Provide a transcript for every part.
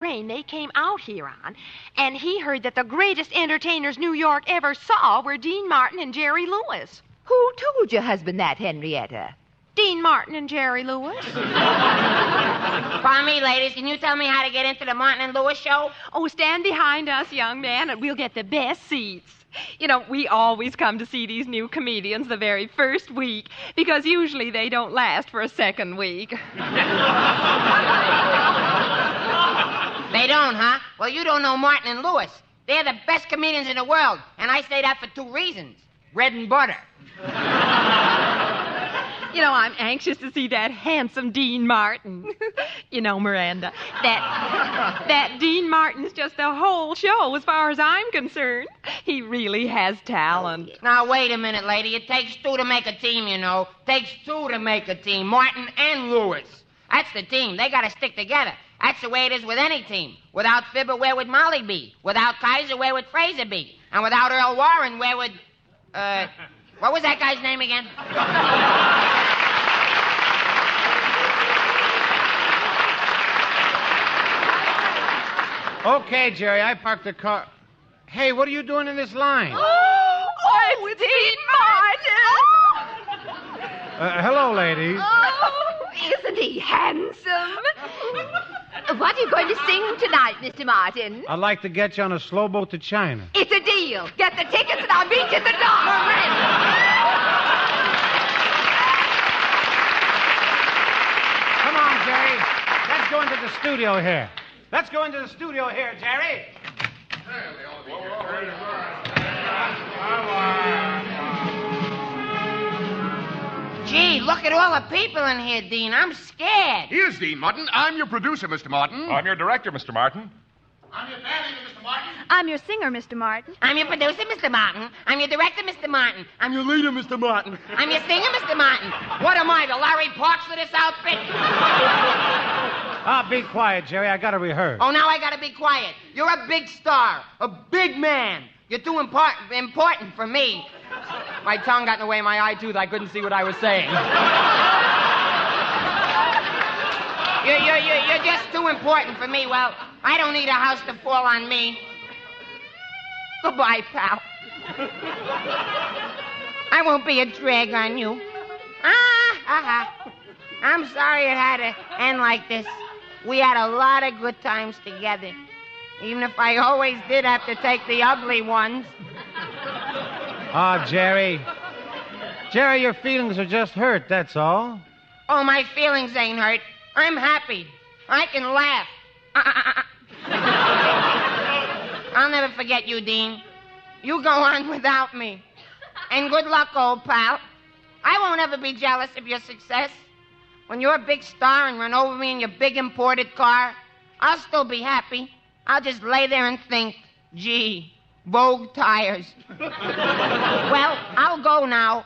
train they came out here on, and he heard that the greatest entertainers New York ever saw were Dean Martin and Jerry Lewis. Who told your husband that, Henrietta? Dean Martin and Jerry Lewis. Pardon me, ladies. Can you tell me how to get into the Martin and Lewis show? Oh, stand behind us, young man, and we'll get the best seats. You know, we always come to see these new comedians the very first week, because usually they don't last for a second week. They don't, huh? Well, you don't know Martin and Lewis. They're the best comedians in the world, and I say that for 2 reasons. Bread and butter. You know, I'm anxious to see that handsome Dean Martin. You know, Miranda, that Dean Martin's just the whole show as far as I'm concerned. He really has talent. Now, wait a minute, lady. It takes 2 to make a team, you know. Takes 2 to make a team. Martin and Lewis. That's the team. They got to stick together. That's the way it is with any team. Without Fibber, where would Molly be? Without Kaiser, where would Fraser be? And without Earl Warren, where would... what was that guy's name again? Okay, Jerry, I parked the car. Hey, what are you doing in this line? Oh, it's Dean Martin! Hello, ladies. Oh, isn't he handsome? What are you going to sing tonight, Mr. Martin? I'd like to get you on a slow boat to China. It's a deal. Get the tickets and I'll meet you at the door. Come on, Jerry. Let's go into the studio here. Let's go into the studio here, Jerry. Gee, look at all the people in here, Dean. I'm scared. Here's Dean Martin. I'm your producer, Mr. Martin. I'm your director, Mr. Martin. I'm your manager, Mr. Martin. I'm your singer, Mr. Martin. I'm your producer, Mr. Martin. I'm your director, Mr. Martin. I'm your leader, Mr. Martin. I'm your singer, Mr. Martin. What am I, the Larry Parks of this outfit? Be quiet, Jerry. I got to rehearse. Oh, now I gotta be quiet. You're a big star, a big man. You're too important for me. My tongue got in the way of my eye tooth. I couldn't see what I was saying. You're just too important for me. Well, I don't need a house to fall on me. Goodbye, pal. I won't be a drag on you. I'm sorry it had to end like this. We had a lot of good times together. Even if I always did have to take the ugly ones. Jerry. Jerry, your feelings are just hurt, that's all. Oh, my feelings ain't hurt. I'm happy. I can laugh. I'll never forget you, Dean. You go on without me. And good luck, old pal. I won't ever be jealous of your success. When you're a big star and run over me in your big imported car, I'll still be happy. I'll just lay there and think, gee, Vogue tires. Well, I'll go now.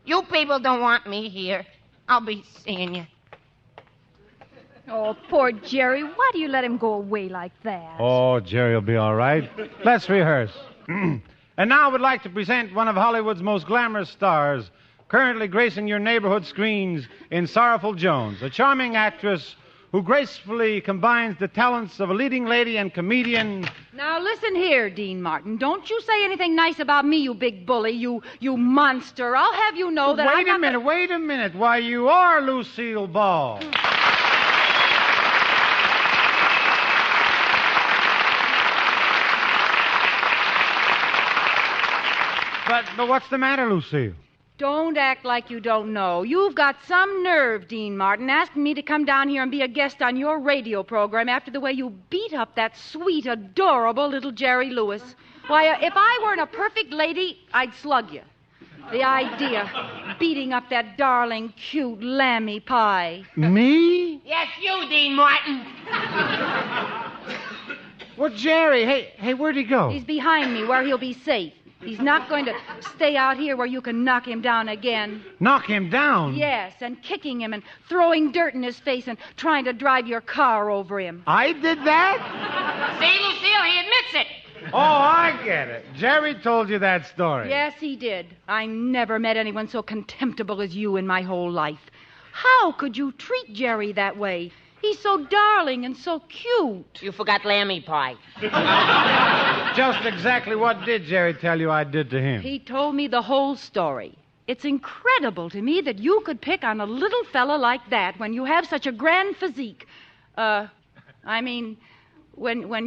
You people don't want me here. I'll be seeing you. Oh, poor Jerry. Why do you let him go away like that? Oh, Jerry will be all right. Let's rehearse. And now I would like to present one of Hollywood's most glamorous stars, currently gracing your neighborhood screens in Sorrowful Jones, a charming actress who gracefully combines the talents of a leading lady and comedian. Now, listen here, Dean Martin. Don't you say anything nice about me, you big bully, you monster. I'll have you know that Wait a minute. Why, you are Lucille Ball. But what's the matter, Lucille? Don't act like you don't know. You've got some nerve, Dean Martin, asking me to come down here and be a guest on your radio program after the way you beat up that sweet, adorable little Jerry Lewis. Why, if I weren't a perfect lady, I'd slug you. The idea, beating up that darling, cute, lammy pie. Me? Yes, you, Dean Martin. Well, Jerry, hey, where'd he go? He's behind me where he'll be safe. He's not going to stay out here where you can knock him down again. Knock him down? Yes, and kicking him and throwing dirt in his face and trying to drive your car over him. I did that? See, Lucille, he admits it. Oh, I get it. Jerry told you that story. Yes, he did. I never met anyone so contemptible as you in my whole life. How could you treat Jerry that way? He's so darling and so cute. You forgot lammy pie. Just exactly what did Jerry tell you I did to him? He told me the whole story. It's incredible to me that you could pick on a little fella like that when you have such a grand physique. When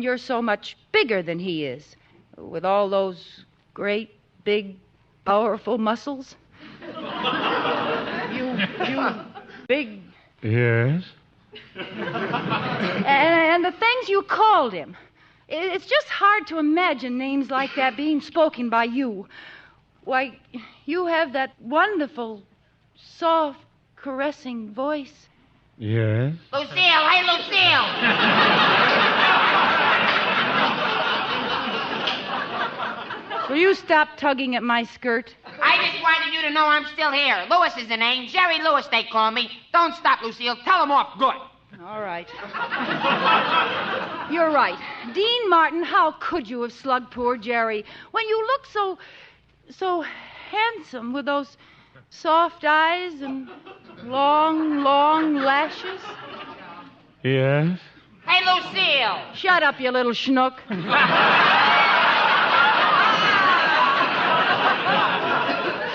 you're so much bigger than he is, with all those great, big, powerful muscles. You big... Yes? And the things you called him. It's just hard to imagine names like that being spoken by you. Why, you have that wonderful, soft, caressing voice. Yes? Lucille, hey, Lucille! Will you stop tugging at my skirt? I just wanted you to know I'm still here. Lewis is the name. Jerry Lewis, they call me. Don't stop, Lucille. Tell him off good. All right. You're right. Dean Martin, how could you have slugged poor Jerry when you look so handsome with those soft eyes and long, long lashes? Yes? Hey, Lucille. Shut up, you little schnook.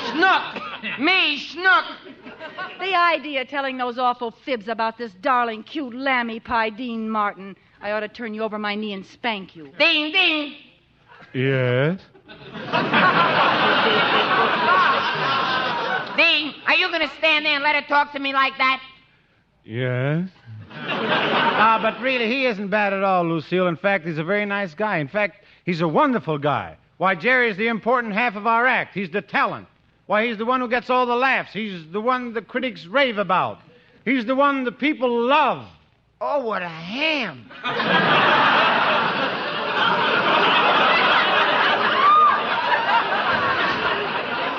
Schnook. Me, Schnook. The idea of telling those awful fibs about this darling, cute lammy pie, Dean Martin. I ought to turn you over my knee and spank you. Ding, ding. Yes? Dean, are you going to stand there and let her talk to me like that? Yes? But really, he isn't bad at all, Lucille. In fact, he's a very nice guy. In fact, he's a wonderful guy. Why, Jerry's the important half of our act. He's the talent. Why, he's the one who gets all the laughs. He's the one the critics rave about. He's the one the people love. Oh, what a ham.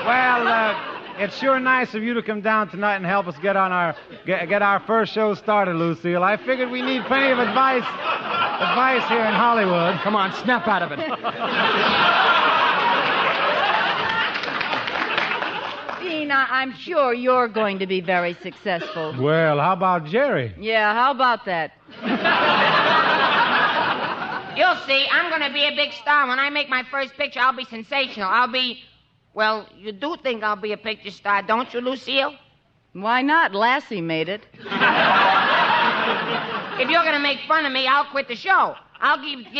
Well, it's sure nice of you to come down tonight and help us get our first show started, Lucille. I figured we need plenty of advice here in Hollywood. Come on, snap out of it. Dean, I'm sure you're going to be very successful. Well, how about Jerry? Yeah, how about that? You'll see, I'm going to be a big star. When I make my first picture, I'll be sensational. Well, you do think I'll be a picture star, don't you, Lucille? Why not? Lassie made it. If you're going to make fun of me, I'll quit the show. I'll give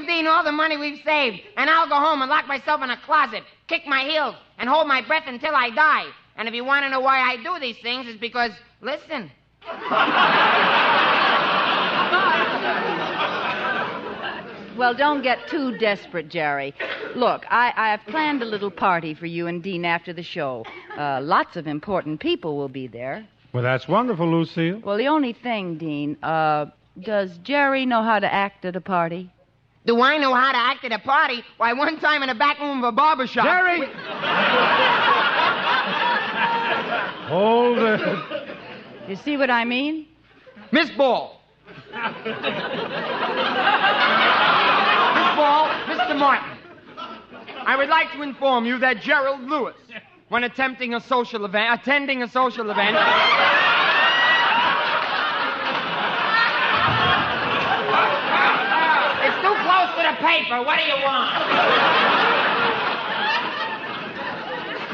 Dean all the money we've saved, and I'll go home and lock myself in a closet, kick my heels, and hold my breath until I die. And if you want to know why I do these things, it's because, listen. Well, don't get too desperate, Jerry. Look, I have planned a little party for you and Dean after the show. Lots of important people will be there. Well, that's wonderful, Lucille. Well, the only thing, Dean, does Jerry know how to act at a party? Do I know how to act at a party? Why, one time in the back room of a barber shop... Jerry! Hold it. You see what I mean? Miss Ball. Mr. Martin, I would like to inform you that Gerald Lewis, when attending a social event... It's too close to the paper. What do you want?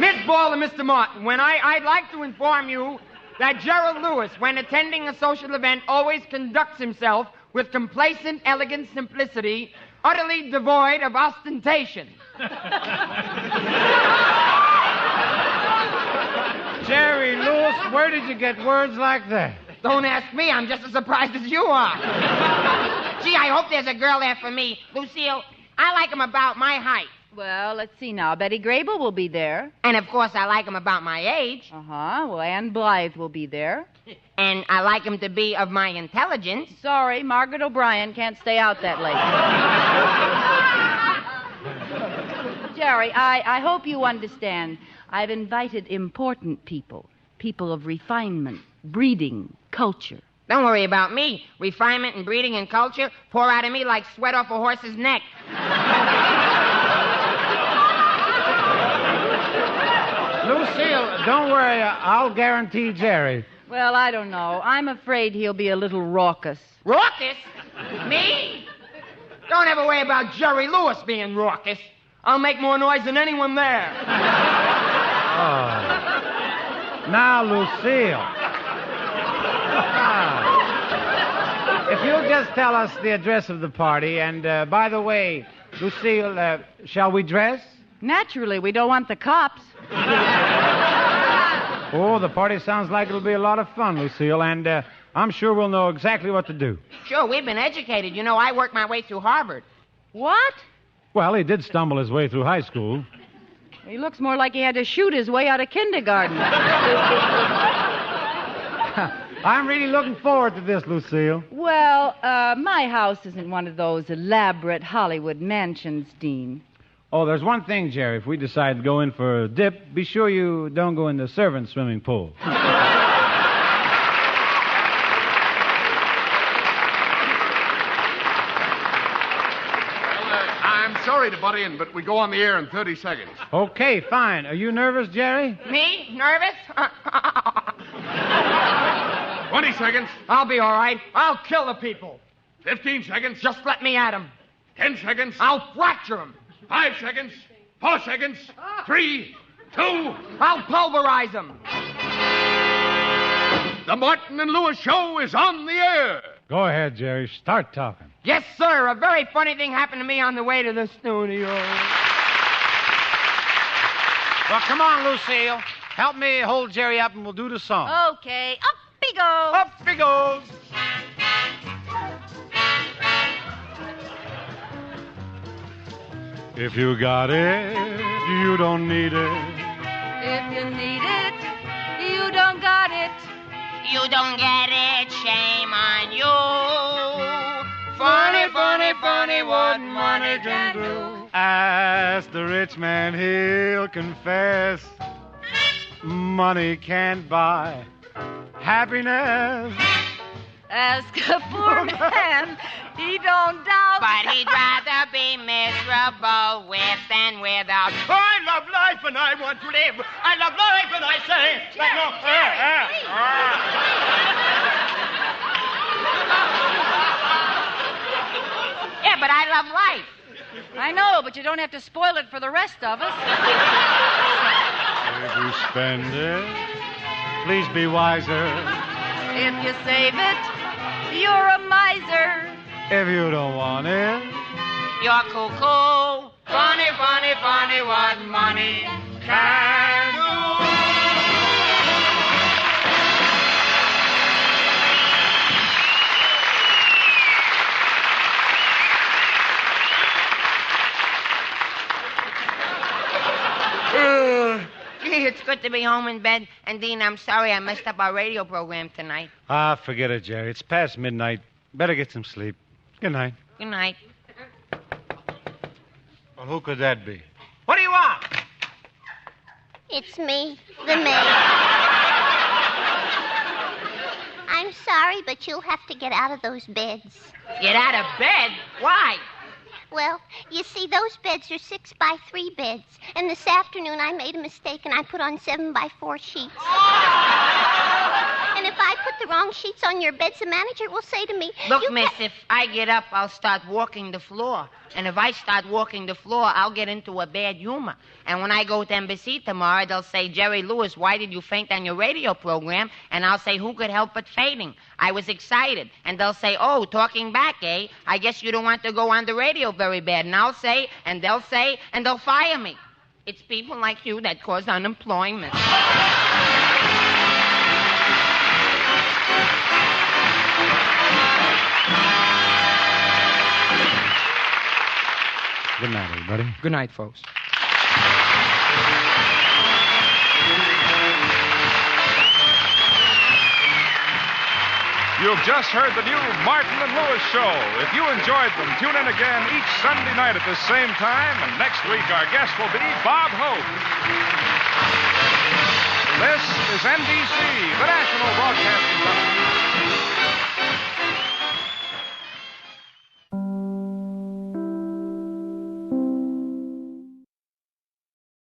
Miss Ball and Mr. Martin, I'd like to inform you that Gerald Lewis, when attending a social event, always conducts himself with complacent, elegant simplicity, utterly devoid of ostentation. Jerry Lewis, where did you get words like that? Don't ask me. I'm just as surprised as you are. Gee, I hope there's a girl there for me. Lucille, I like him about my height. Well, let's see now. Betty Grable will be there. And, of course, I like him about my age. Uh-huh. Well, Ann Blythe will be there. And I like him to be of my intelligence. Sorry, Margaret O'Brien can't stay out that late. Jerry, I hope you understand. I've invited important people. People of refinement, breeding, culture. Don't worry about me. Refinement and breeding and culture pour out of me like sweat off a horse's neck. Lucille, Don't worry, I'll guarantee Jerry. Well, I don't know. I'm afraid he'll be a little raucous. Raucous? Me? Don't ever worry about Jerry Lewis being raucous. I'll make more noise than anyone there. Oh. Now, Lucille. If you'll just tell us the address of the party, and by the way, Lucille, shall we dress? Naturally, we don't want the cops. Oh, the party sounds like it'll be a lot of fun, Lucille, and I'm sure we'll know exactly what to do. Sure, we've been educated. You know, I worked my way through Harvard. What? Well, he did stumble his way through high school. He looks more like he had to shoot his way out of kindergarten. I'm really looking forward to this, Lucille. Well, my house isn't one of those elaborate Hollywood mansions, Dean. Oh, there's one thing, Jerry. If we decide to go in for a dip, be sure you don't go in the servants' swimming pool. I'm sorry to butt in, but we go on the air in 30 seconds. Okay, fine. Are you nervous, Jerry? Me? Nervous? 20 seconds. I'll be all right. I'll kill the people. 15 seconds. Just let me at them. 10 seconds. I'll fracture them. 5 seconds. 4 seconds. 3, 2. I'll pulverize them. The Martin and Lewis show is on the air. Go ahead, Jerry. Start talking. Yes, sir. A very funny thing happened to me on the way to the studio. Well, come on, Lucille. Help me hold Jerry up and we'll do the song. Okay, up he goes. Up he goes. If you got it, you don't need it. If you need it, you don't got it. You don't get it, shame on you. Funny, funny, funny what money can do. Ask the rich man, he'll confess. Money can't buy happiness. Ask a poor man, he don't doubt. But he'd rather be miserable with than without. I love life and I want to live. I love life and I say... Yeah, but I love life. I know, but you don't have to spoil it for the rest of us. If you spend it, please be wiser. If you save it, you're a miser. If you don't want it, You're cuckoo. Funny, funny, funny what money can do. Gee, it's good to be home in bed. And, Dean, I'm sorry I messed up our radio program tonight. forget it, Jerry. It's past midnight. Better get some sleep. Good night. Good night. Well, who could that be? What do you want? It's me, the maid. I'm sorry, but you'll have to get out of those beds. Get out of bed? Why? Well, you see, those beds are 6x3 beds. And this afternoon I made a mistake and I put on 7x4 sheets. And if I put the wrong sheets on your beds, the manager will say to me... Look, miss, if I get up, I'll start walking the floor. And if I start walking the floor, I'll get into a bad humor. And when I go to Embassy tomorrow, they'll say, Jerry Lewis, why did you faint on your radio program? And I'll say, who could help but fainting? I was excited. And they'll say, oh, talking back, eh? I guess you don't want to go on the radio very bad. And I'll say, and they'll say, and they'll fire me. It's people like you that cause unemployment. Good night, everybody. Good night, folks. You've just heard the new Martin and Lewis show. If you enjoyed them, tune in again each Sunday night at the same time, and next week our guest will be Bob Hope. This is NBC, the National Broadcasting Company.